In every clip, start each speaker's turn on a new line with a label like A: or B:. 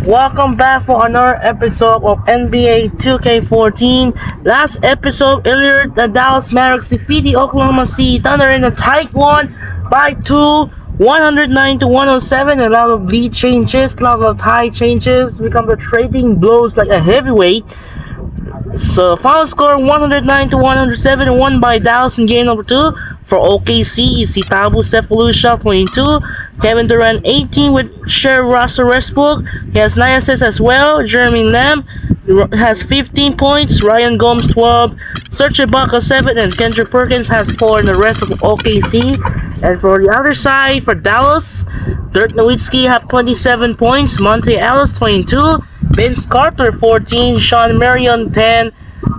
A: Welcome back for another episode of NBA 2K14. Last episode earlier, the Dallas Mavericks defeat the Oklahoma City Thunder in a tight one by 109 to 107. A lot of lead changes, a lot of tie changes, become the trading blows like a heavyweight. So final score 109 to 107, won by Dallas in game number 2. For OKC, you see Tabu Sefalusha 22, Kevin Durant 18 with Russell Westbrook. He has 9 assists as well. Jeremy Lamb has 15 points, Ryan Gomes 12, Serge Ibaka 7, and Kendrick Perkins has 4 in the rest of OKC. And for the other side, for Dallas, Dirk Nowitzki have 27 points, Monte Ellis 22, Vince Carter 14, Sean Marion 10,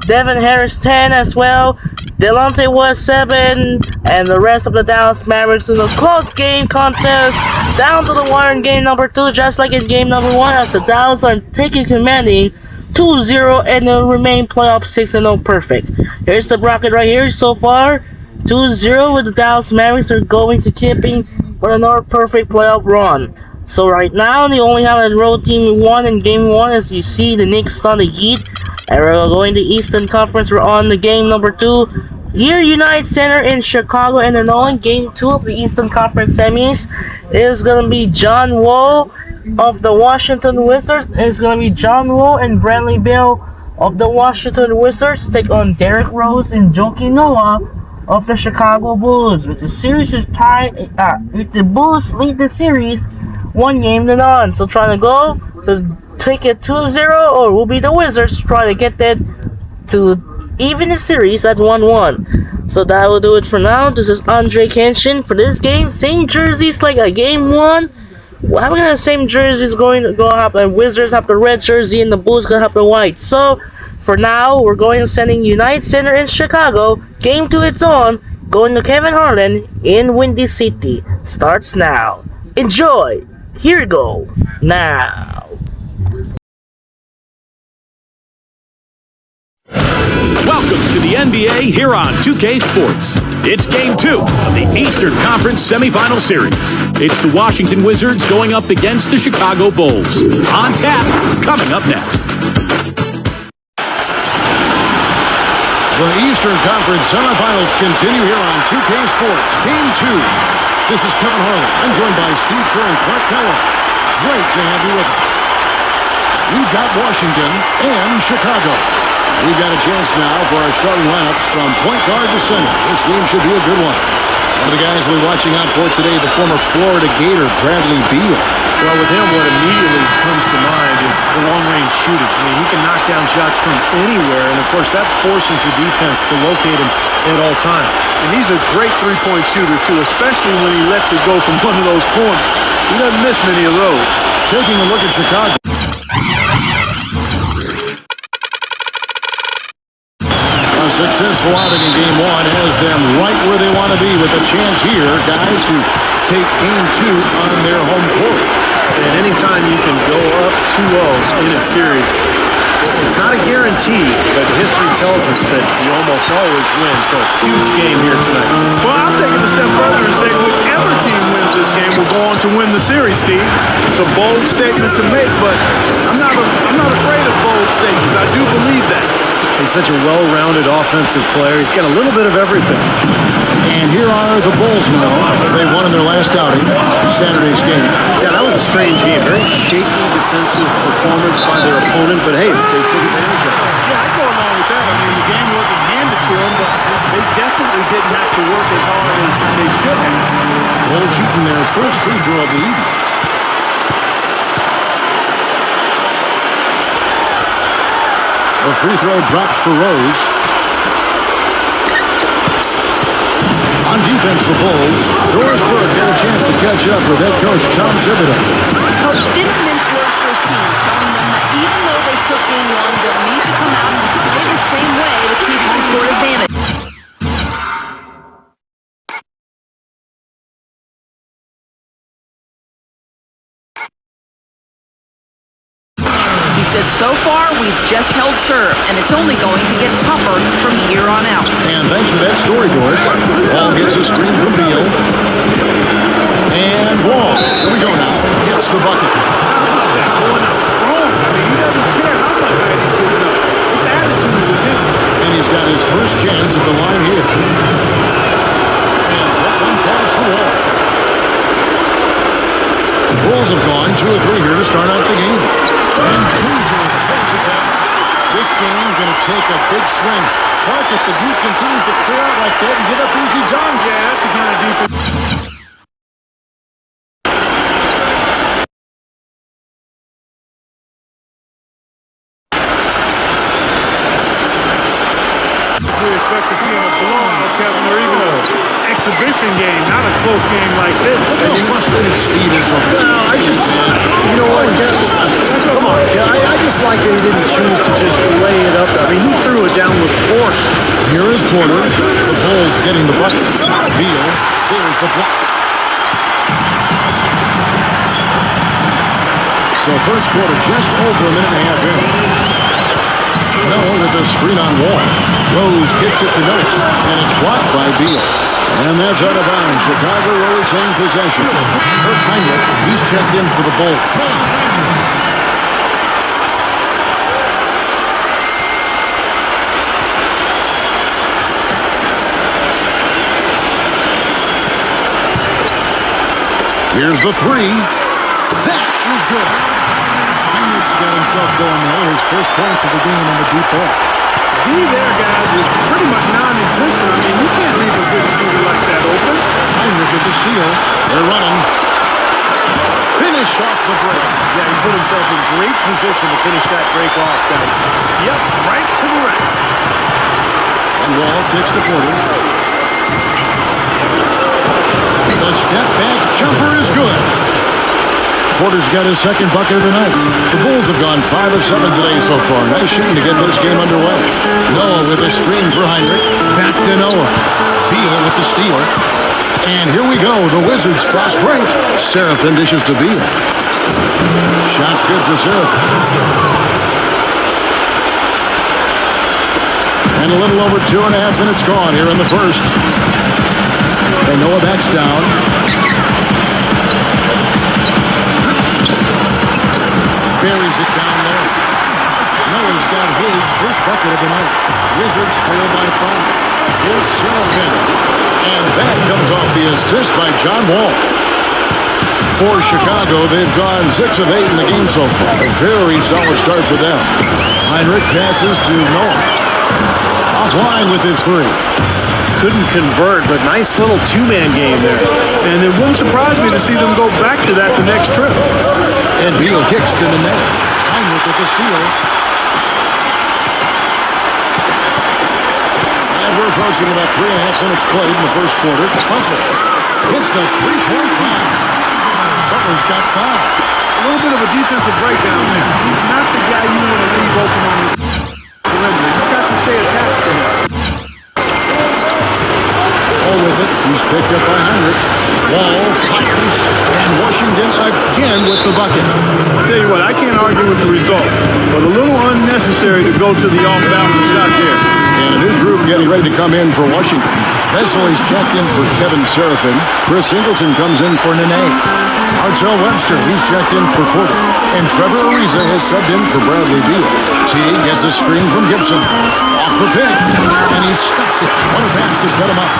A: Devin Harris 10 as well, Delonte West 7, and the rest of the Dallas Mavericks in a close game contest down to the wire in game number 2, just like in game number 1, as the Dallas are taking commanding 2-0 and will remain playoff 6-0 perfect. Here's the bracket right here so far. 2-0 with the Dallas Mavericks are going to keeping for another perfect playoff run. So right now they only have a road team 1 in game 1, as you see the Knicks on the Heat. And we're going to Eastern Conference. We're on the game number 2. Here United Center in Chicago, and Illinois. Game 2 of the Eastern Conference semis is going to be John Wall of the Washington Wizards. It's going to be John Wall and Bradley Beal of the Washington Wizards take on Derrick Rose and Joakim Noah of the Chicago Bulls. With the series is tied, with the Bulls lead the series 1 game to none. So trying to go to take it 2-0, or will be the Wizards try to get that to even the series at 1-1. So that will do it for now. This is Andre Kenshin for this game. Same jerseys like a game 1. How many the same jerseys going to have? The Wizards have the red jersey and the Bulls gonna have the white. So for now, we're going to sending United Center in Chicago. Game 2 it's on. Going to Kevin Harlan in Windy City. Starts now. Enjoy. Here we go. Now.
B: Welcome to the NBA here on 2K Sports. It's Game 2 of the Eastern Conference Semifinal Series. It's the Washington Wizards going up against the Chicago Bulls. On tap, coming up next.
C: The Eastern Conference Semifinals continue here on 2K Sports. Game 2. This is Kevin Harlan. I'm joined by Steve Kerr and Clark Keller. Great to have you with us. We've got Washington and Chicago. We've got a chance now for our starting lineups from point guard to center. This game should be a good one. One of the guys we're watching out for today, the former Florida Gator, Bradley Beal.
D: Well, with him, what immediately comes to mind is the long-range shooting. I mean, he can knock down shots from anywhere, and, of course, that forces the defense to locate him at all times. And he's a great three-point shooter, too, especially when he lets it go from one of those corners. He doesn't miss many of those.
C: Taking a look at Chicago. A successful outing in Game 1 has them right where they want to be, with a chance here, guys, to take Game 2 on their home court.
D: And anytime you can go up 2-0 in a series, it's not a guarantee, but history tells us that you almost always win. So, huge game here tonight.
E: Well, I'm taking a step further and saying whichever team wins this game will go on to win the series, Steve. It's a bold statement to make, but I'm not afraid of bold statements. I do believe that.
D: He's such a well-rounded offensive player. He's got a little bit of everything.
C: And here are the Bulls now. They won in their last outing, Saturday's game.
D: Yeah, that was a strange game. Very shaky defensive performance by their opponent, but hey, they took advantage of it.
E: Yeah, I go along with that. I mean, the game wasn't handed to them, but they definitely didn't have to work as hard as they should have.
C: Bulls shooting their first free throw of the evening. The free throw drops for Rose. On defense, the Bulls. Doris Burke got a chance to catch up with head coach Tom Thibodeau.
F: Coach didn't mince words for his team, telling them that even though they took game 1, they'll need to come out and play the same way to keep home court advantage. He said, so far, we've just held serve, and it's only going to get tougher from here on out.
C: And thanks for that story, Doris. Ball gets a screen from Beal. And Wall. Here we go now. Hits the bucket.
E: Going up
D: doesn't care how much height he gives up. It's attitude with him.
C: And he's got his first chance at the line here. And that one falls for Wall. The Bulls have gone 2 of 3 here to start out the game. And Boozer pulls it back. This game going to take a big swing. Clark, if the Duke continues to clear out like that and give up easy dunks.
D: Yeah, that's the kind of defense. We expect to see in a blowout, Kevin, or even an exhibition game, not a close game like this.
C: Look how frustrated Steve is over this.
D: Well, I just, you know what, come on, I just like that he didn't choose to just lay it up. I mean, he threw it down with force.
C: Here is Porter. The Bulls getting the bucket. Beal, there's the block. So first quarter just over a minute and a half in. Noah with a screen on Wall. Rose kicks it to Notes, and it's blocked by Beal. And that's out of bounds. Chicago will retain possession. Kirk Heinrich, he's checked in for the Bulls. Here's the three. That is good. Heinrich's got himself going now. His first points of the game on the deep ball.
D: D there, guys, was pretty much non-existent. I mean, you can't leave a good shooter like that open.
C: Heinrich with the steal. They're running. Finish off the break.
D: Yeah, he put himself in great position to finish that break off, guys. Yep, right to the rack.
C: And Wall kicks the Porter. The step back jumper is good. Porter's got his second bucket of the night. The Bulls have gone 5 of 7 today so far. Nice shooting to get this game underway. Noah with a screen for Heinrich. Back to Noah. Beal with the steal. And here we go. The Wizards fast break. Seraphin dishes to Beal. Shot's good for Seraphin. And a little over 2.5 minutes gone here in the first. And Noah backs down. Buries it down there. Noah's got his first bucket of the night. Wizards trail by 5. Here's Seraphin. And that comes off the assist by John Wall. For Chicago, they've gone 6 of 8 in the game so far. A very solid start for them. Heinrich passes to Noah. Offline with his 3.
D: Couldn't convert, but nice little two-man game there. And it won't surprise me to see them go back to that the next trip.
C: And Beal kicks to the net. Heinrich with the steal. And we're approaching about 3.5 minutes played in the first quarter. Butler hits the three-point line. Butler's got 5.
D: A little bit of a defensive breakdown there. He's not the guy you want to leave open on the perimeter. You've got to stay attached to him.
C: All with it. He's picked up by Heinrich. Wall fires. And Washington again with the bucket.
D: I'll tell you what, I can't argue with the result, but a little unnecessary to go to the off-balance shot there.
C: And a new group getting ready to come in for Washington. Vesely's checked in for Kevin Seraphin. Chris Singleton comes in for Nene. Artel Webster, he's checked in for Porter. And Trevor Ariza has subbed in for Bradley Beal. T gets a screen from Gibson. Off the pick. And he stuffs it. What a pass to set him up.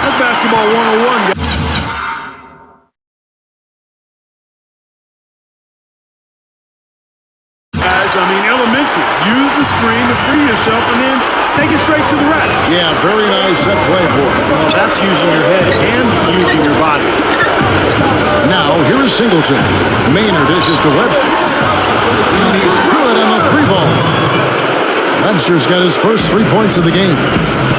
D: That's basketball 101, guys. I mean, elementary. Use the screen to free yourself and then take it straight to the rack.
C: Yeah, very nice set play for him.
D: Well, that's using your head and using your body.
C: Now, here is Singleton. Maynard dishes to Webster. And he's good on the 3 ball. Webster's got his first 3 points of the game.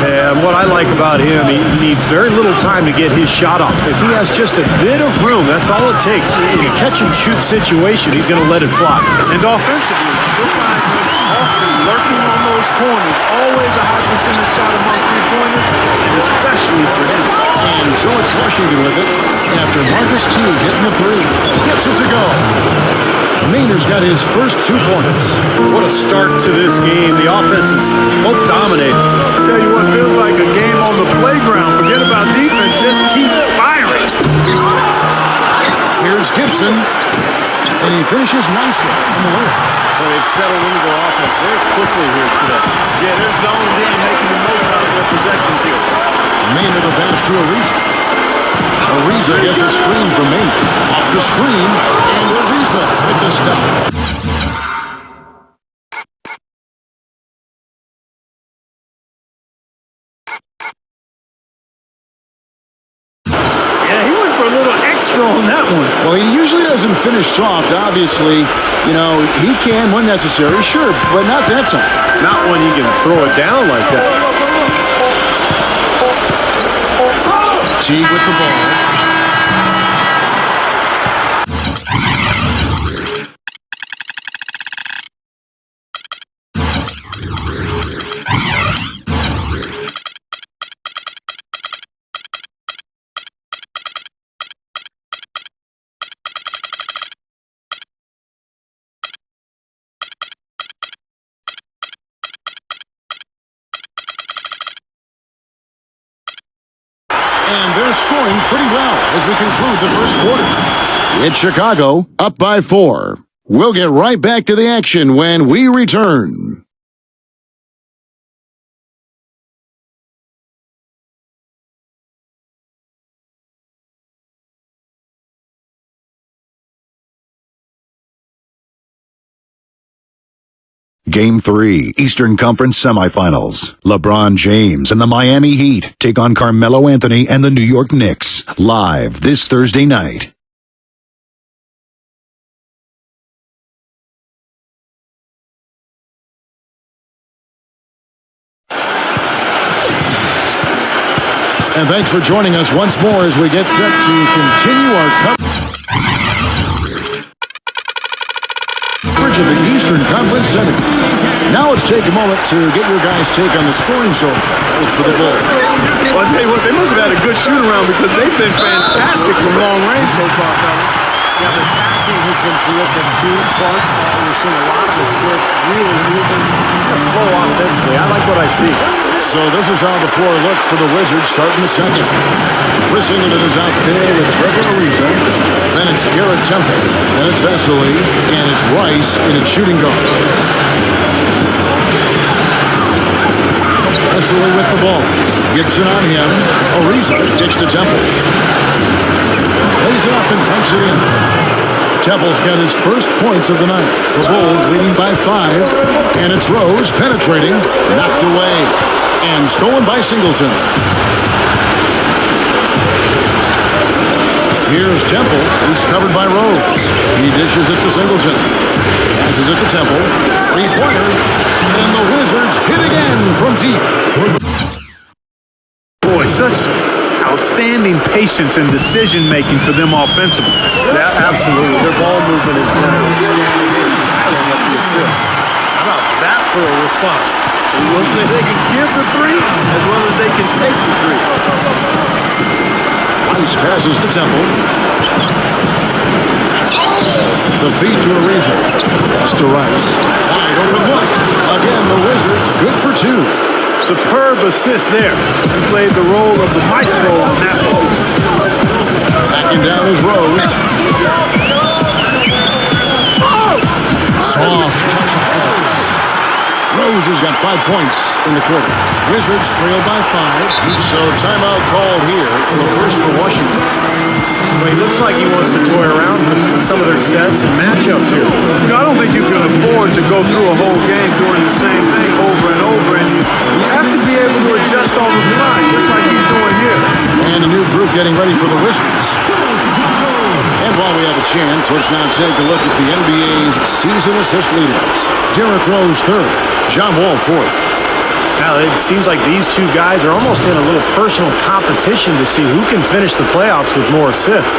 D: And what I like about him, he needs very little time to get his shot off. If he has just a bit of room, that's all it takes. In a catch-and-shoot situation, he's going to let it fly. And offensively, you'll find him often lurking on those corners. Always a high percentage shot among three-pointers, and especially for him.
C: And so it's Washington with it. After Marcus Teague hitting the 3, gets it to go. Maynard's got his first 2 points.
D: What a start to this game. The offense is both dominating.
E: Tell you what, feels like a game on the playground. Forget about defense, just keep firing.
C: Here's Gibson, and he finishes nicely on the way.
D: So they've settled into their offense very quickly here today.
E: Yeah, they're zoned in, making the most out of their possessions here.
C: Maynard the pass to Ariza. Ariza gets a screen from Maynard. Off the screen, and Ariza with the stop.
E: Yeah, he went for a little extra on that one.
C: Well, he usually doesn't finish soft, obviously. You know, he can when necessary, sure, but not that time.
D: Not when you can throw it down like that.
C: Teague with the ball. And they're scoring pretty well as we conclude the first quarter. It's Chicago, up by 4. We'll get right back to the action when we return.
B: Game 3, Eastern Conference Semifinals. LeBron James and the Miami Heat take on Carmelo Anthony and the New York Knicks, live this Thursday night.
C: And thanks for joining us once more as we get set to continue our coverage of the Eastern Conference Semis. Now let's take a moment to get your guys' take on the scoring so far for the Bulls.
E: Well, I'll tell you what, they must have had a good shoot-around because they've been fantastic from long range so far, fellas.
D: Yeah, their passing has been terrific too, Spark. We're seeing a lot of assists, really moving the flow offensively. I like what I see.
C: So this is how the floor looks for the Wizards starting the second. Chris Singleton is out there with Trevor Ariza. Then it's Garrett Temple. Then it's Vesely. And it's Rice in its shooting guard. Vesely with the ball. Gibson on him. Ariza kicks to Temple. Lays it up and punks it in. Temple's got his first points of the night. The Bulls leading by 5. And it's Rose penetrating. Knocked away. And stolen by Singleton. Here's Temple, who's covered by Rose. He dishes it to Singleton. Passes it to Temple. Three-pointer. And the Wizards hit again from deep.
E: Boy, such outstanding patience and decision-making for them offensively.
D: Yeah, absolutely. Their ball movement has been outstanding and piling up the assists. How about that for a response?
E: So we'll say they can give the three as well as they can take the three.
C: Rice passes to Temple. The feed to Ariza. Pass to Rice. Wide open look. Again, the Wizards good for 2.
E: Superb assist there. He played the role of the maestro on that one.
C: Backing down is Rose. Soft touch of force. Rose has got 5 points in the quarter. Wizards trail by 5. So timeout called here in the first for Washington.
D: Well, he looks like he wants to toy around with some of their sets and matchups here.
E: You know, I don't think you can afford to go through a whole game doing the same thing over and over. And you have to be able to adjust on the fly, just like he's doing here.
C: And a new group getting ready for the Wizards. And while we have a chance, let's now take a look at the NBA's season assist leaders. Derrick Rose 3rd, John Wall 4th.
D: Now, it seems like these two guys are almost in a little personal competition to see who can finish the playoffs with more assists.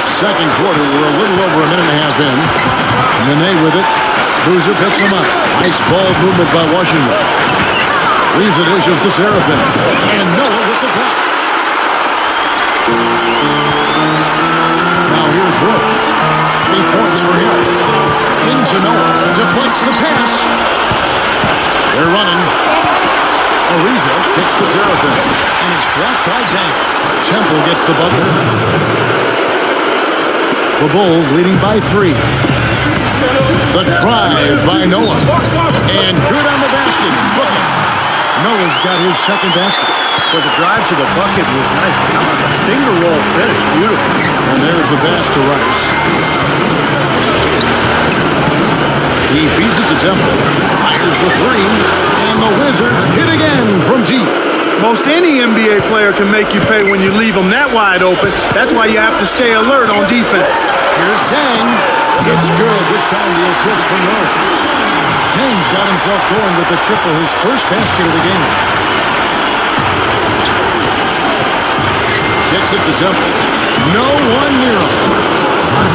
C: Second quarter, we're a little over a minute and a half in. And then they with it. Boozer picks him up. Nice ball movement by Washington. Leaves it dishes to Seraphin. And Noah with the block. Now here's Rose. 8 points for him. Into Noah. Deflects the pass. They're running. Ariza kicks to Seraphin. And it's blocked by Dang. Temple gets the bucket. The Bulls leading by 3. The drive by Noah. And good on the basket. Booking. Noah's got his second basket.
D: Well, the drive to the bucket was nice. How about the finger roll finish? Beautiful.
C: And there's the pass to Rice. He feeds it to Temple. Fires the 3. And the Wizards hit again from deep.
E: Most any NBA player can make you pay when you leave them that wide open. That's why you have to stay alert on defense.
C: Here's Dang. It's good. This time the assist from Rose. Dang's got himself going with the triple, his first basket of the game. Kicks it to Temple. No one near him.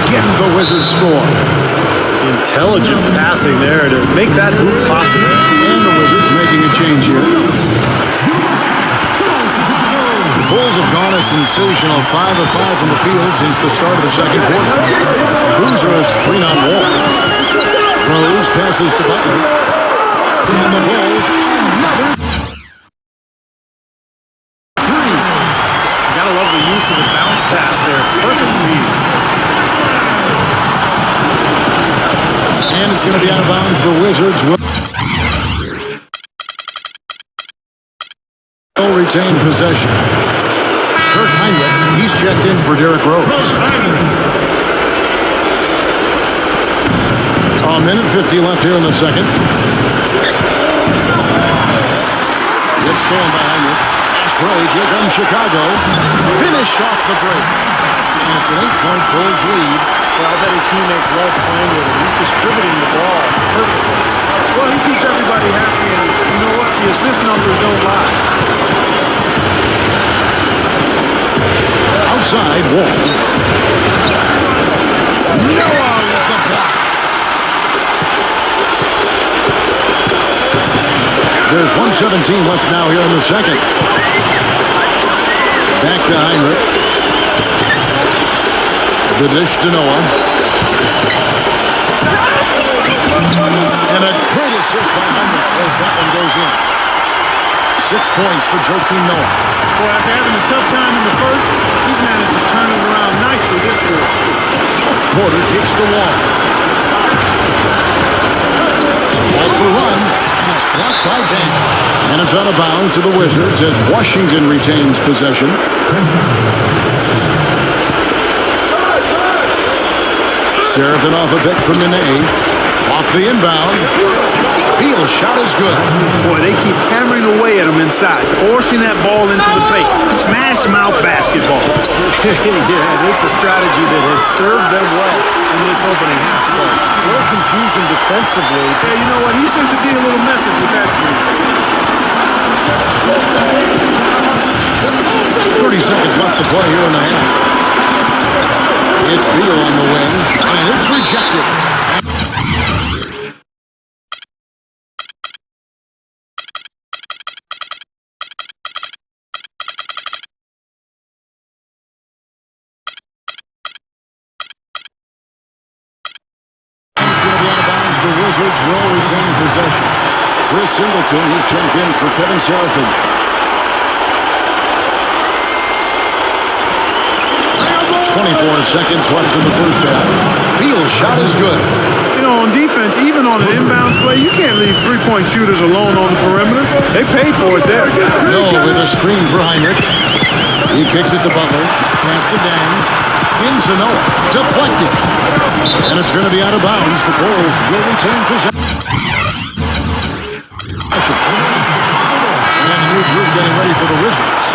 C: Again, the Wizards score.
D: Intelligent passing there to make that hoop possible.
C: And the Wizards making a change here. The Bulls have gone a sensational 5 of 5 from the field since the start of the second quarter. Boozer is 3 on Wall. Rose passes to Butler. And the Bulls another 3.
D: You gotta love the use of the bounce pass there. Perfect feed.
C: And it's going to be out of bounds. The Wizards will retain possession. Kirk Heinrich, he's checked in for Derrick Rose. A minute 50 left here in the second. It's stolen by Heinrich. Fast break. Here comes Chicago. Finish off the break. And it's an 8-point Bulls lead.
D: Well, I bet his teammates love playing with him. He's distributing the ball perfectly.
E: Well, he keeps everybody happy, and you know what? The assist numbers don't lie.
C: Outside, Wall. Noah with the block. There's 1:17 left now here in the second. Back to Heinrich. The dish to Noah. And a great assist by Heinrich as that one goes in. 6 points for Joakim Noah.
E: Boy, after having a tough time in the first, he's managed to turn it around nicely this quarter.
C: Porter kicks the Wall. Ball to run. And it's blocked by Dang. And it's out of bounds to the Wizards as Washington retains possession. Seraphin off a pick from Nene. Off the inbound. Beal's shot is good.
E: Boy, they keep hammering away at him inside, forcing that ball into the paint. Smash mouth basketball.
D: Yeah, it's a strategy that has served them well in this opening half. But a little confusion defensively.
E: Yeah, you know what? He sent the D a little message with that three.
C: 30 seconds left to play here in the half. It's Beal on the wing, and it's rejected. The Wizards will retain possession. Chris Singleton, he's checked in for Kevin Seraphin. 24 seconds left in the first half. Beal's shot is good.
E: You know, on defense, even on an inbounds play, you can't leave three-point shooters alone on the perimeter. They paid for it there.
C: No, with a screen for Heinrich. He kicks it to Butler. Pass to Dan. Into Noah. Deflected. And it's going to be out of bounds. The Bulls will retain possession. And the new group getting ready for the Wizards.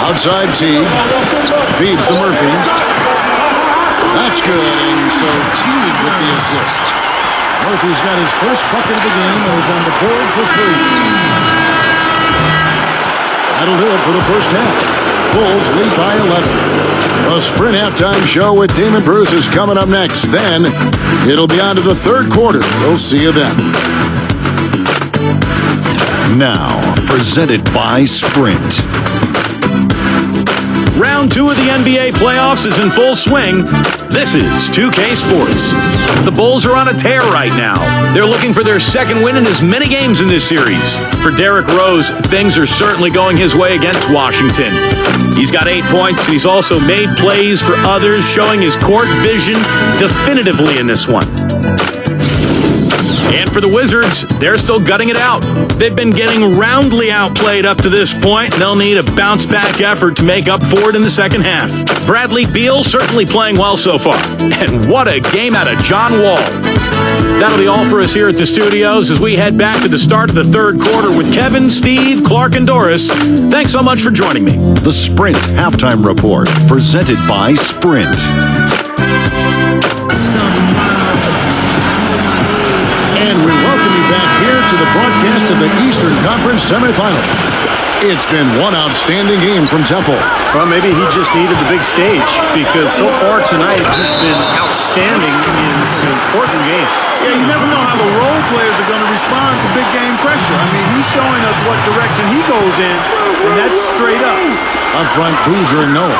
C: Outside T. Feeds to Murphy. That's good. And so Teague with the assist. Murphy's got his first bucket of the game and is on the board for 3. That'll do it for the first half. Bulls lead by 11. The Sprint Halftime Show with Damon Bruce is coming up next. Then it'll be on to the third quarter. We'll see you then.
B: Now, presented by Sprint. Round 2 of the NBA playoffs is in full swing. This is 2K Sports. The Bulls are on a tear right now. They're looking for their second win in as many games in this series. For Derrick Rose, things are certainly going his way against Washington. He's got 8 points, and he's also made plays for others, showing his court vision definitively in this one. And for the Wizards, they're still gutting it out. They've been getting roundly outplayed up to this point, and they'll need a bounce-back effort to make up for it in the second half. Bradley Beal certainly playing well so far. And what a game out of John Wall. That'll be all for us here at the studios as we head back to the start of the third quarter with Kevin, Steve, Clark, and Doris. Thanks so much for joining me.
G: The Sprint Halftime Report, presented by Sprint.
C: And we welcome you back here to the broadcast of the Eastern Conference semifinals. It's been one outstanding game from Temple.
D: Well, maybe he just needed the big stage because so far tonight he's been outstanding in an important game.
E: Yeah, you never know how the role players are going to respond to big game pressure. I mean, he's showing us what direction he goes in, and that's straight up.
C: Up front, Boozer and Noah.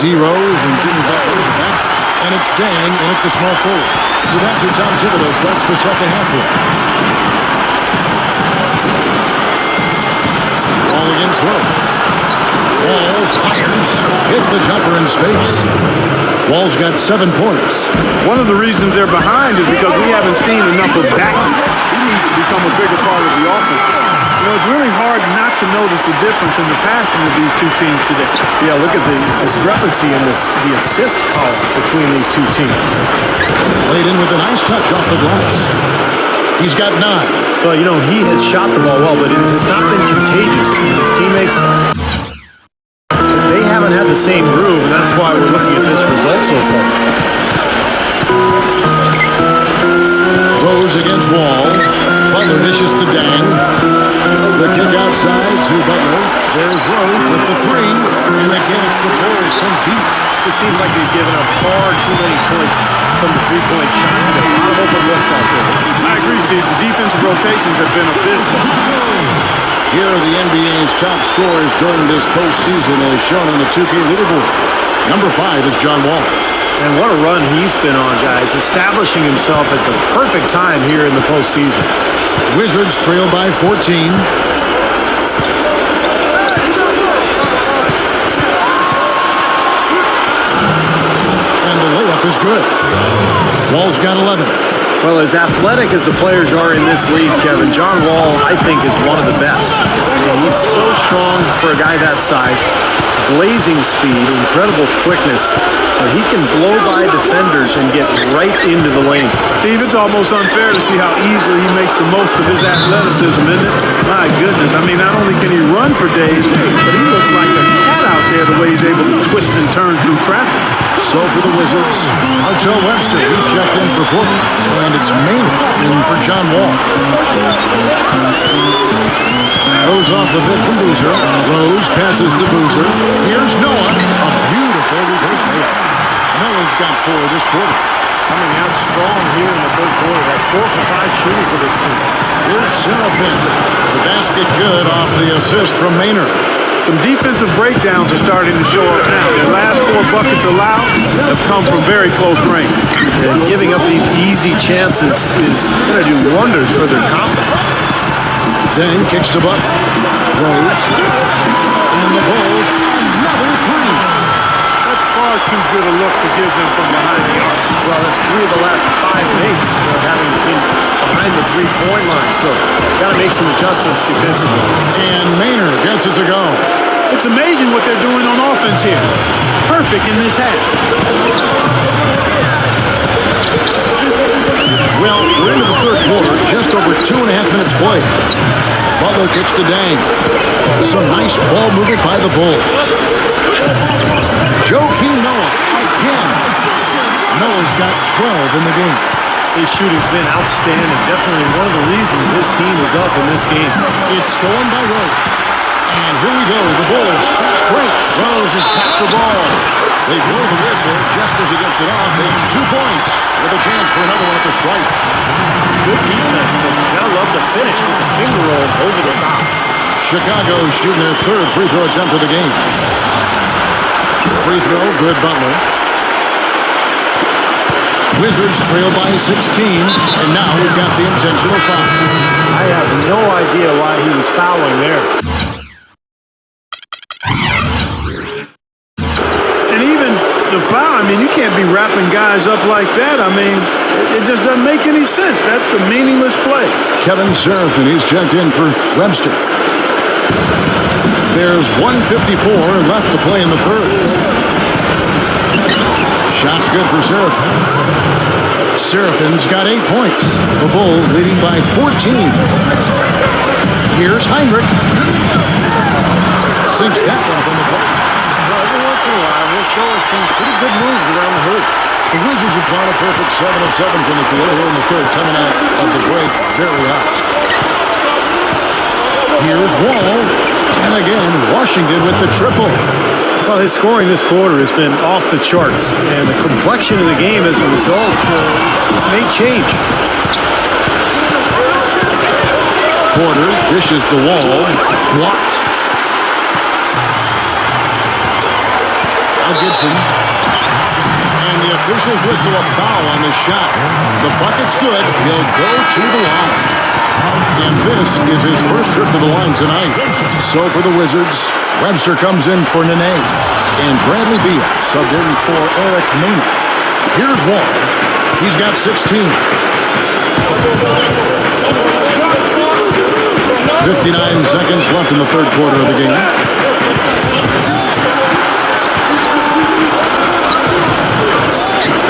C: D. Rose and Jimmy Butler in the back. And it's Dang in at the small forward. So that's who Tom Thibodeau starts the second half with. Ball against Rose. Wall fires. Hits the jumper in space. Wall's got 7 points.
E: One of the reasons they're behind is because we haven't seen enough of that. He needs to become a bigger part of the offense. You know, it's really hard not to notice the difference in the passing of these two teams today.
D: Yeah, look at the discrepancy in the assist column between these two teams.
C: Laid in with a nice touch off the glass. He's got 9.
D: Well, you know, he has shot the ball well, but it has not been contagious. His teammates, they haven't had the same groove, and that's why we're looking at this result so far.
C: Rose against Wall. Butler dishes to Dang. The kick outside to Butler. There's Rose with the 3. And again, it's the Bulls from deep.
D: It seems like they've given up far too many points from the three-point shots. There are a lot of open looks out there.
E: I agree, Steve. The defensive rotations have been abysmal.
C: Here are the NBA's top scorers during this postseason as shown on the 2K leaderboard. Number 5 is John Wall.
D: And what a run he's been on, guys, establishing himself at the perfect time here in the postseason.
C: Wizards trail by 14. And the layup is good. Wall's got 11.
D: Well, as athletic as the players are in this league, Kevin, John Wall, I think, is one of the best. I mean, he's so strong for a guy that size. Blazing speed, incredible quickness, so he can blow by defenders and get right into the lane.
E: Steve, it's almost unfair to see how easily he makes the most of his athleticism, isn't it? My goodness. I mean, not only can he run for days, but he looks like a cat out there the way he's able to twist and turn through traffic.
C: So for the Wizards, Artel Webster, he's checked in for Portland. And it's Maynard in for John Wall. Rose off the bit from Boozer. Rose passes to Boozer. Here's Noah. A beautiful reverse layup. Noah's got 4 this quarter.
D: Coming out strong here in the third quarter. That's 4 for 5 shooting for this team.
C: Here's Serafin. The basket good off the assist from Maynard.
E: Some defensive breakdowns are starting to show up now. Their last 4 buckets allowed have come from very close range.
D: And giving up these easy chances is going to do wonders for their confidence.
C: Then kicks to Butler. Rose. And the Bulls, another 3.
E: That's far too good a look to give them from behind the arc.
D: Well, that's 3 of the last 5 makes having been behind the three-point line. So, got to make some adjustments defensively.
C: And Maynard gets it to go.
E: It's amazing what they're doing on offense here. Perfect in this half.
C: Well, we're into the third quarter, just over 2.5 minutes played. Butler kicks to Dang. Some nice ball movement by the Bulls. Joakim Noah again. Noah's got 12 in the game.
D: His shooting's been outstanding. Definitely one of the reasons this team is up in this game.
C: It's stolen by Rose. And here we go, the Bulls fast break. Rose has tapped the ball. They blow the whistle just as he gets it off. It's 2 points with a chance for another one at the stripe.
D: Good defense, but you gotta love the finish with the finger roll over the top.
C: Chicago shooting their third free throw attempt of the game. Free throw, good Butler. Wizards trail by 16, and now we've got the intentional foul.
D: I have no idea why he was fouling there.
E: And even the foul, I mean, you can't be wrapping guys up like that. I mean, it just doesn't make any sense. That's a meaningless play.
C: Kevin Serafin, he's checked in for Webster. There's 1:54 left to play in the third. Shot's good for Serafin. Serafin's got 8 points. The Bulls leading by 14. Here's Heinrich. Sinks that one from the post.
D: Well, every once in a while, he'll show us some pretty good moves around the hoop.
C: The Wizards have brought a perfect 7 of 7 from the field here in the third, coming out of the break very hot. Here's Wall. And again, Washington with the triple.
D: Well, his scoring this quarter has been off the charts, and the complexion of the game as a result may change.
C: Porter dishes the Wall. Blocked. Now Gibson. And the officials whistle a foul on the shot. The bucket's good. He'll go to the line. And this is his first trip to the line tonight. So for the Wizards, Webster comes in for Nene. And Bradley Beal subbed in for Eric Mena. Here's Wall. He's got 16. 59 seconds left in the third quarter of the game.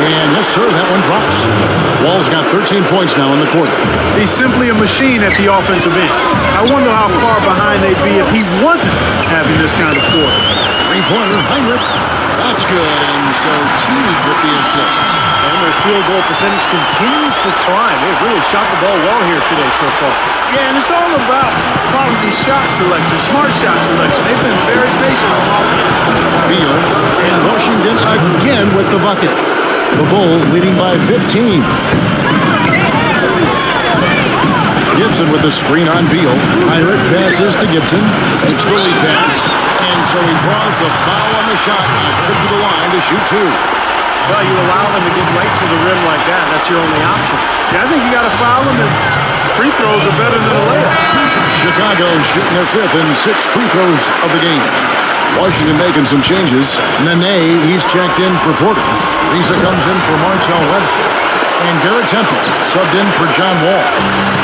C: And yes, sir, that one drops. Wall's got 13 points now in the quarter.
E: He's simply a machine at the offensive end. I wonder how far behind they'd be if he wasn't having this kind of quarter.
C: Three-pointer, Heinrich. That's good, and so Teague with the assist.
D: And their field goal percentage continues to climb. They've really shot the ball well here today so far.
E: Yeah, and it's all about quality shot selection, smart shot selection. They've been very patient on offense.
C: Beal and Washington again with the bucket. The Bulls leading by 15. Gibson with the screen on Beal. Heinrich passes to Gibson. It's the lead pass. And so he draws the foul on the shot. And a trip to the line to shoot two.
D: Well, you allow them to get right to the rim like that. That's your only option.
E: Yeah, I think you got to foul them, and free throws are better than the layup.
C: Chicago shooting their fifth and sixth free throws of the game. Washington making some changes. Nene, he's checked in for Porter. Reza comes in for Marcel Webster. And Garrett Temple subbed in for John Wall.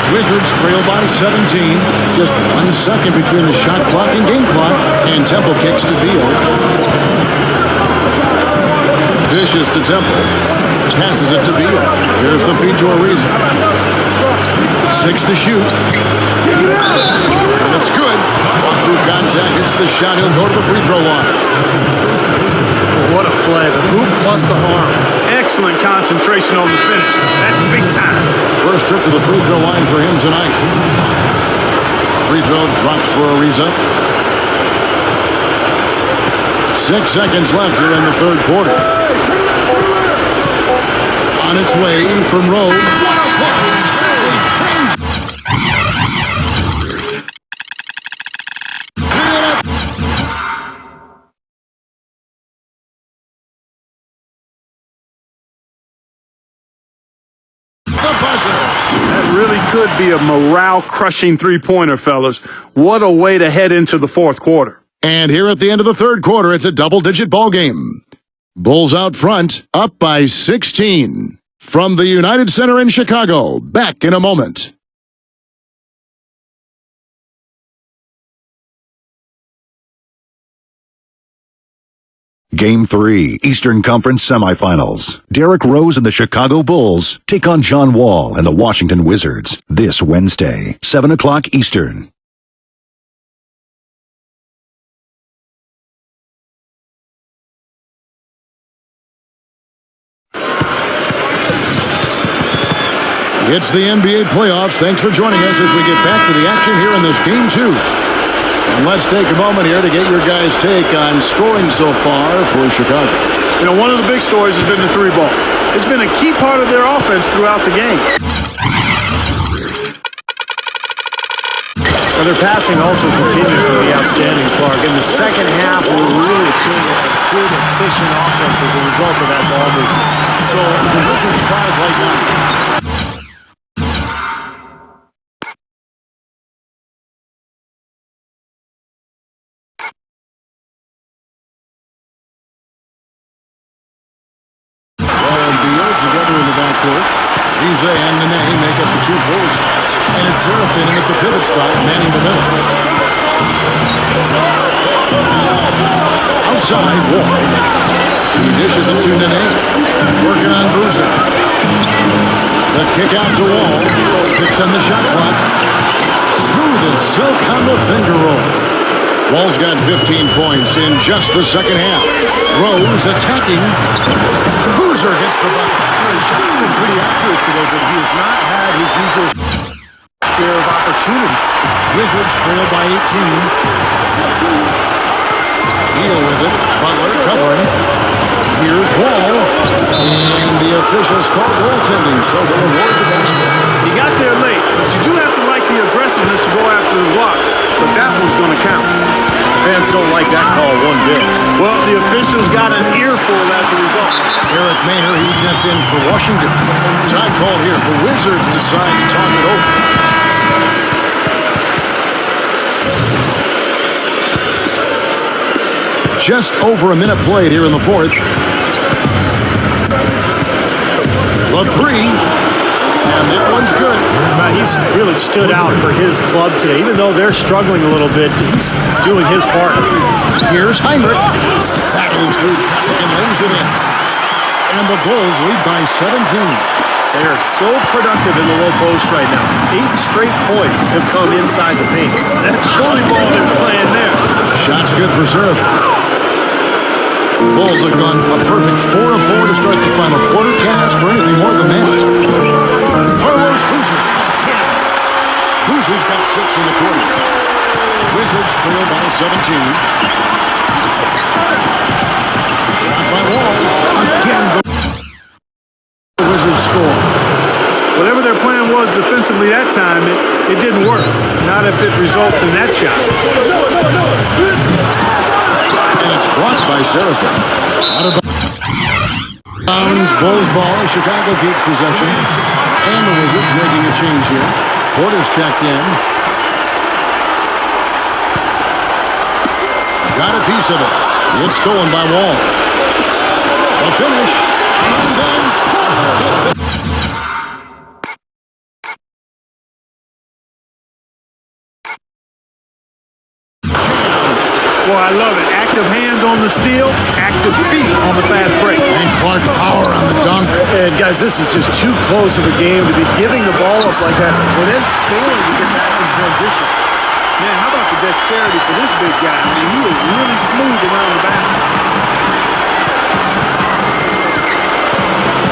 C: Wizards trail by 17. Just 1 second between the shot clock and game clock. And Temple kicks to Beal. Dishes to Temple. Passes it to Beal. Here's the feed to Ariza. 6 to shoot. And it's good. Through contact, hits the shot. He'll go to the free throw line.
D: What a play. The hoop plus the harm.
E: Excellent concentration on the finish. That's big time.
C: First trip to the free throw line for him tonight. Free throw drops for Ariza. 6 seconds left here in the third quarter. On its way from Rome.
E: That really could be a morale-crushing three-pointer, fellas. What a way to head into the fourth quarter.
C: And here at the end of the third quarter, it's a double-digit ball game. Bulls out front, up by 16. From the United Center in Chicago, back in a moment.
G: Game 3, Eastern Conference Semifinals. Derrick Rose and the Chicago Bulls take on John Wall and the Washington Wizards this Wednesday, 7 o'clock Eastern.
C: It's the NBA playoffs. Thanks for joining us as we get back to the action here in this Game 2. And let's take a moment here to get your guys' take on scoring so far for Chicago.
E: You know, one of the big stories has been the three ball. It's been a key part of their offense throughout the game.
D: Well, their passing also continues to be outstanding, Clark. In the second half, we're really seeing a good, efficient offense as a result of that ball movement.
C: So the Wizards 5 right now. Together in the backcourt. Rize and Nene make up the two forward spots. And it's Serafin at the pivot spot, manning the middle. Outside, Wall. He dishes it to Nene. Working on Boozer. The kick out to Wall. 6 on the shot clock. Smooth as silk on the finger roll. Wall's got 15 points in just the second half. Rose attacking. Boozer gets the bucket.
D: His shots have been pretty accurate today, but he has not had his usual share of opportunities.
C: Wizards trail by 18. Neal with it. Butler covering. Here's Wall. And the officials call goaltending, so they'll award the basket.
E: He got there late, but you do have to like the aggressiveness to go after the block. But that one's going to count.
D: Fans don't like that call one bit.
E: Well, the officials got an earful as a result.
C: Eric Maynor, he's sent in for Washington. Time called here. The Wizards decide to talk it over. Just over a minute played here in the fourth. The three. And that one's good.
D: He's really stood out for his club today. Even though they're struggling a little bit, he's doing his part.
C: Here's Heinrich. Battles through traffic and lays it in. And the Bulls lead by 17.
D: They are so productive in the low post right now. 8 straight points have come inside the paint.
E: That's bully ball they're playing there.
C: Shot's good for Surf. Bulls have gone a perfect 4 of 4 to start the final quarter. Can't ask for anything more than that. Carlos Boozer. Boozer's got 6 in the quarter. Wizards trail by 17. Shot by Wall. Again, the Wizards score.
E: Whatever their plan was defensively that time, it didn't work. Not if it results in that shot.
C: And it's blocked by Serafin. Out of bounds, Bulls ball. Chicago keeps possession. And the Wizards making a change here. Porter's checked in. Got a piece of it. It's stolen by Wall. The finish.
E: Boy, I love it. Active hands on the steal, active feet on the fast break.
C: And Clark power on the dunk.
D: And guys, this is just too close of a game to be giving the ball up like that and then failing to get back in transition.
E: Man, how about the dexterity for this big guy? I mean, he was really smooth around the basket.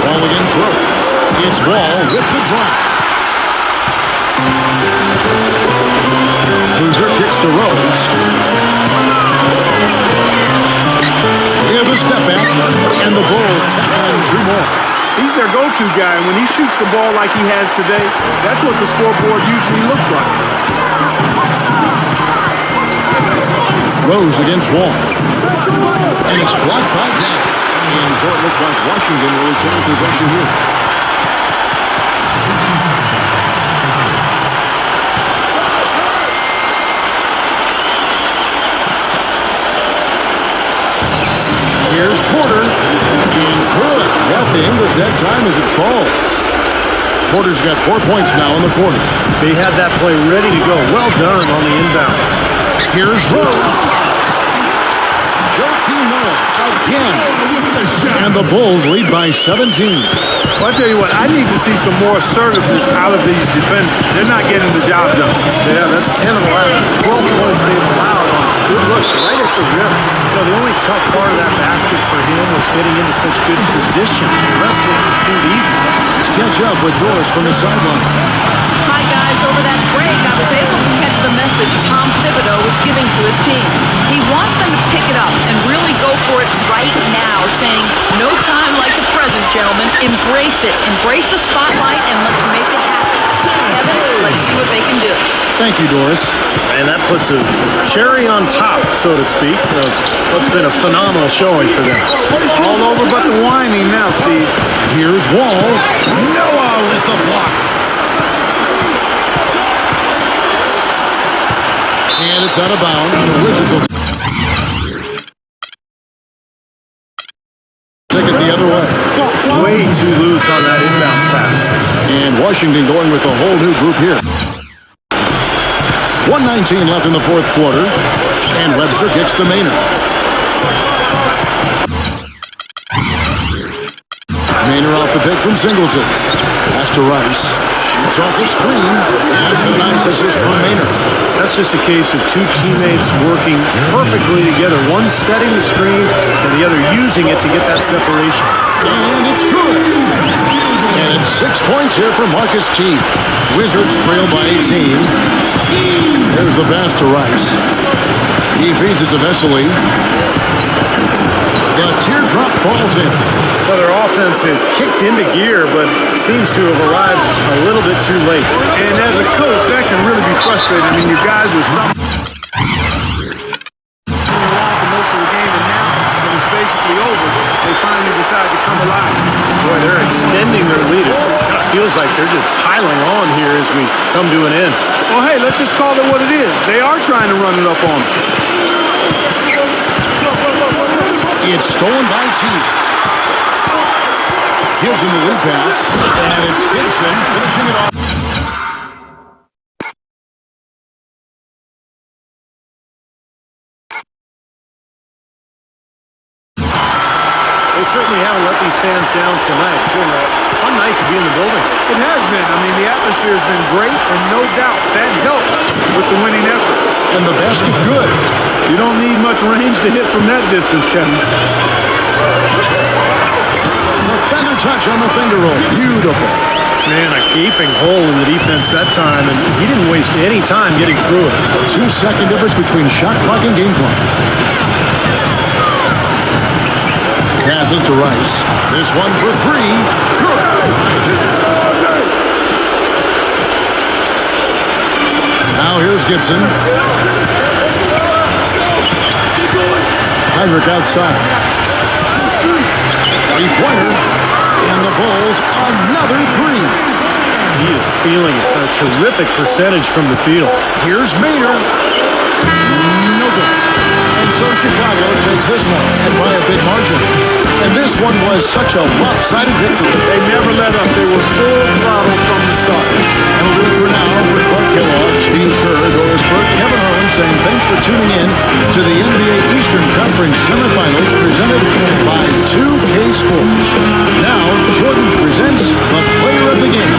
C: Wall against Rose. It's Wall with the drop. Boozer kicks to Rose. With a step back, and the Bulls tack on 2 more.
E: He's their go-to guy, and when he shoots the ball like he has today, that's what the scoreboard usually looks like.
C: Rose against Wall. And it's blocked by Zach. And so it looks like Washington will retain possession here. Here's Porter. And good. Yeah, the English that time as it falls. Porter's got 4 points now in the quarter.
D: They had that play ready to go. Well done on the inbound.
C: Here's Rose. Joakim Noah again. And the Bulls lead by 17.
E: Well, I tell you what, I need to see some more assertiveness out of these defenders. They're not getting the job done.
D: Yeah, that's 10 of the last 12 points they've allowed on good looks right at the rim. You know, the only tough part of that basket for him was getting into such good position. The rest of it seemed easy.
C: Let's catch up with Doris from the sideline.
F: Hi, guys. guys, over that break, I was able to catch the message Tom Thibodeau was giving to his team. He wants them to pick it up and really go for it right now, saying, no time like the present, gentlemen. Embrace it. Embrace the spotlight, and let's make it happen. Kevin, let's see what they can do.
C: Thank you, Doris.
D: And that puts a cherry on top, so to speak, of what's been a phenomenal showing for them.
E: All over but the whining now, Steve.
C: Here's Wall. Noah with the block. And it's out of bounds. The Wizards will take it the other way.
D: Way too loose on that inbounds pass.
C: And Washington going with a whole new group here. 1:19 left in the fourth quarter. And Webster kicks to Maynard. Maynard off the pick from Singleton. Pass to Rice. Shoots off the screen. That's a nice assist from Maynard.
D: That's just a case of two teammates working perfectly together. One setting the screen and the other using it to get that separation.
C: And it's good. And it's 6 points here for Marcus T. Wizards trail by 18. There's the pass to Rice. He feeds it to Vesely. The teardrop falls in.
D: Well, their offense is kicked into gear, but seems to have arrived a little bit too late.
E: And as a coach, that can really be frustrating. I mean, your guys were stumbling around for most of the game, and now when it's basically over, they finally decide to come alive.
D: Boy, they're extending their lead. It kind of feels like they're just piling on here as we come to an end.
E: Well, hey, let's just call it what it is. They are trying to run it up on them.
C: It's stolen by T. Gives him the lead pass. And it's Gibson finishing it off.
D: They certainly haven't let these fans down tonight. It's been a fun night to be in the building.
E: It has been. I mean, the atmosphere has been great, and no doubt that helped with the winning effort.
C: And the basket good.
E: You don't need much range to hit from that distance, Kevin.
C: The feather touch on the finger roll. Beautiful.
D: Man, a gaping hole in the defense that time, and he didn't waste any time getting through it.
C: 2-second difference between shot clock and game clock. Passes to Rice. This one for three. Good. Now here's Gibson. Heinrich outside. Three-pointer. And the Bulls another three.
D: He is feeling a terrific percentage from the field.
C: Here's Maynard. No good. And so Chicago takes this one, and by a big margin. And this one was such a lopsided victory.
E: They never let up. They were full throttle from the start.
C: That'll do it for now. For Clark Kellogg, Steve Kerr, Doris Burke, Kevin Harlan saying thanks for tuning in to the NBA Eastern Conference semifinals presented by 2K Sports. Now, Jordan presents the player of the game.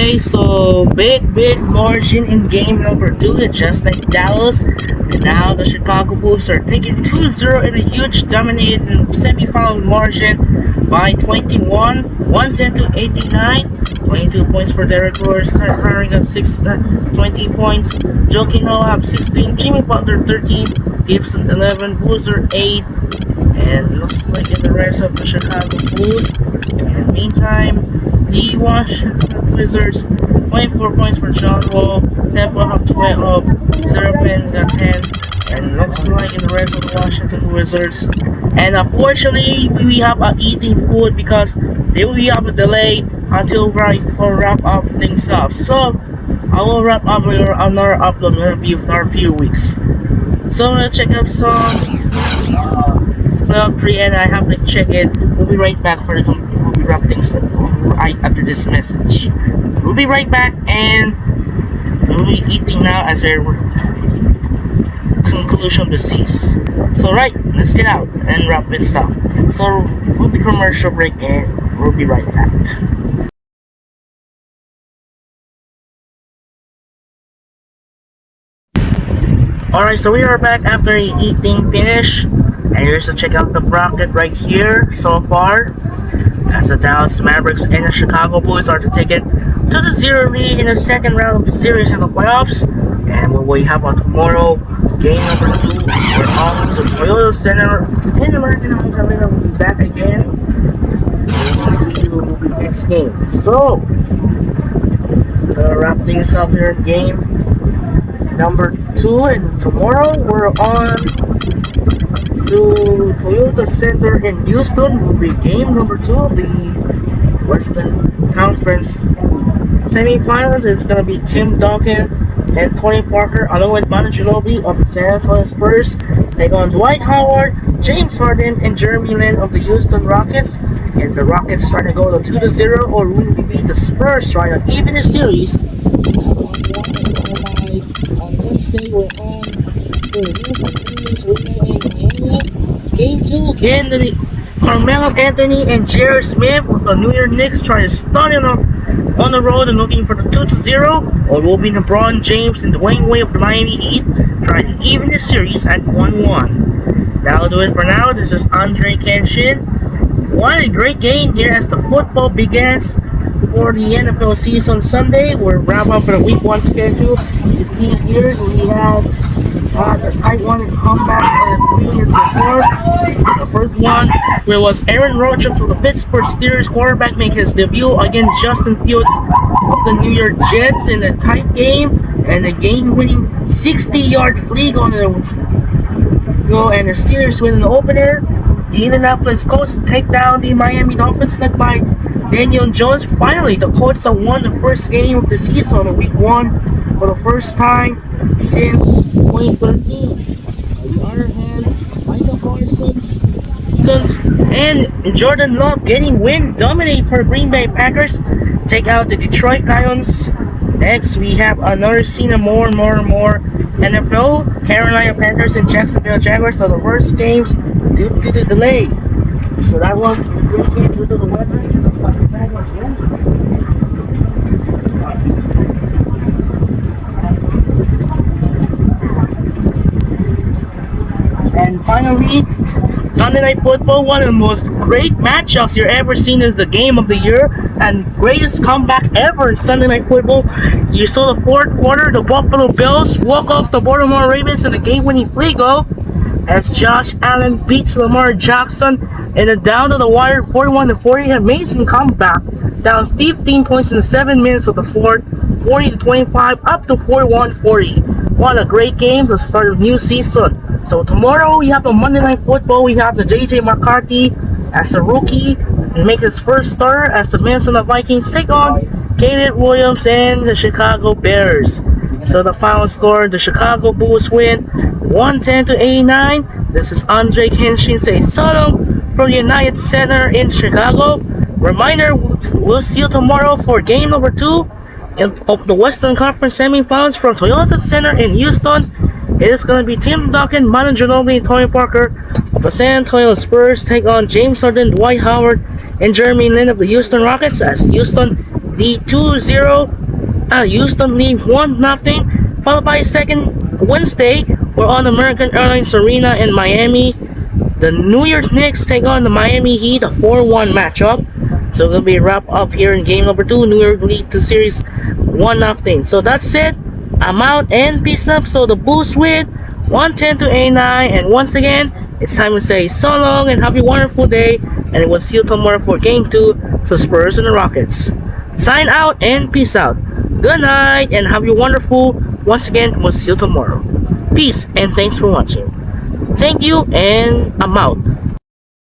A: Okay, so big margin in game number 2. It's just like Dallas. And now the Chicago Bulls are taking 2-0 in a huge dominating semifinal margin by 21, 110 to 89. 22 points for Derek Rose, carrying up 20 points. Joakim Noah have 16, Jimmy Butler 13, Gibson 11, Boozer 8, and looks like in the rest of the Chicago Bulls. In the meantime, the Washington Wizards 24 points for John Wall, Temple have 12, Serapin got 10, and looks like in the rest of the Washington Wizards. And unfortunately, we have eating food because they will have a delay until right for wrap up things up. So I will wrap up another upload in a few weeks. So let's check out some Club 3 and I have to check it. We'll be right back for the we'll be wrap things up right after this message. We'll be right back and we'll be eating now as a conclusion of the season. So right, let's get out and wrap this up. So we'll be commercial break and we'll be right back. Alright, so we are back after eating finish. And here's to check out the bracket right here so far. As the Dallas Mavericks and the Chicago Bulls are to take it to the 0 lead in the second round of the series in the playoffs. And what we have on tomorrow, game number 2, we're off the Toyota Center in American Arena. We'll be back again. We'll be next game. So, wrap things up here in game number 2, and tomorrow we're on to Toyota Center in Houston. Will be game number 2 of the Western Conference semifinals. It's gonna be Tim Duncan and Tony Parker along with Manu Ginobili of the San Antonio Spurs take on Dwight Howard, James Harden, and Jeremy Lin of the Houston Rockets. And the Rockets trying to go to 2-0, or will we beat the Spurs trying to even the series? On Wednesday, we're on Game 2, Anthony, Carmelo Anthony and Jared Smith with the New York Knicks trying to stun him on the road and looking for the 2-0, or will be LeBron James and Dwayne Wade of the Miami Heat trying to even the series at 1-1. That'll do it for now. This is Andre Kenshin. What a great game here as the football begins for the NFL season Sunday. We're wrapping up for the week 1 schedule. You see here we have the tight one comeback for 3 years before. The first one where was Aaron Rodgers from the Pittsburgh Steelers quarterback making his debut against Justin Fields of the New York Jets in a tight game, and a game-winning 60-yard free going to go, and the Steelers win the opener. The Indianapolis Colts take down the Miami Dolphins led by Daniel Jones. Finally, the Colts have won the first game of the season in week 1 for the first time since 2013. On the other hand, Michael Parsons and Jordan Love getting win dominate for Green Bay Packers take out the Detroit Lions. Next, we have another scene of more NFL. Carolina Panthers and Jacksonville Jaguars are the worst games due to the delay. So that was a great game due to the weather. And finally, Sunday Night Football, one of the most great matchups you've ever seen, is the game of the year and greatest comeback ever in Sunday Night Football. You saw the fourth quarter, the Buffalo Bills walk off the Baltimore Ravens in a game-winning field goal as Josh Allen beats Lamar Jackson in a down-to-the-wire 41-40 amazing comeback, down 15 points in the 7 minutes of the fourth, 40-25 up to 41-40. What a great game to start a new season. So tomorrow we have the Monday Night Football. We have the JJ McCarthy as a rookie and make his first start as the Minnesota Vikings take on Caleb Williams and the Chicago Bears. So the final score, the Chicago Bulls win 110-89. This is Andre Kenshin say solo from the United Center in Chicago. Reminder, we'll see you tomorrow for game number 2 of the Western Conference semifinals from Toyota Center in Houston. It is going to be Tim Duncan, Manu Ginobili, and Tony Parker of the San Antonio Spurs take on James Harden, Dwight Howard, and Jeremy Lin of the Houston Rockets as Houston lead 2-0. Houston lead 1-0. Followed by second Wednesday, we're on American Airlines Arena in Miami. The New York Knicks take on the Miami Heat, a 4-1 matchup. So it'll be a wrap up here in game number 2. New York lead the series 1-0. So that's it. I'm out and peace up. So the Bulls win 110-89. And once again, it's time to say so long and have a wonderful day. And we'll see you tomorrow for game 2. So Spurs and the Rockets. Sign out and peace out. Good night and have a wonderful. Once again, we'll see you tomorrow. Peace and thanks for watching. Thank you and I'm out.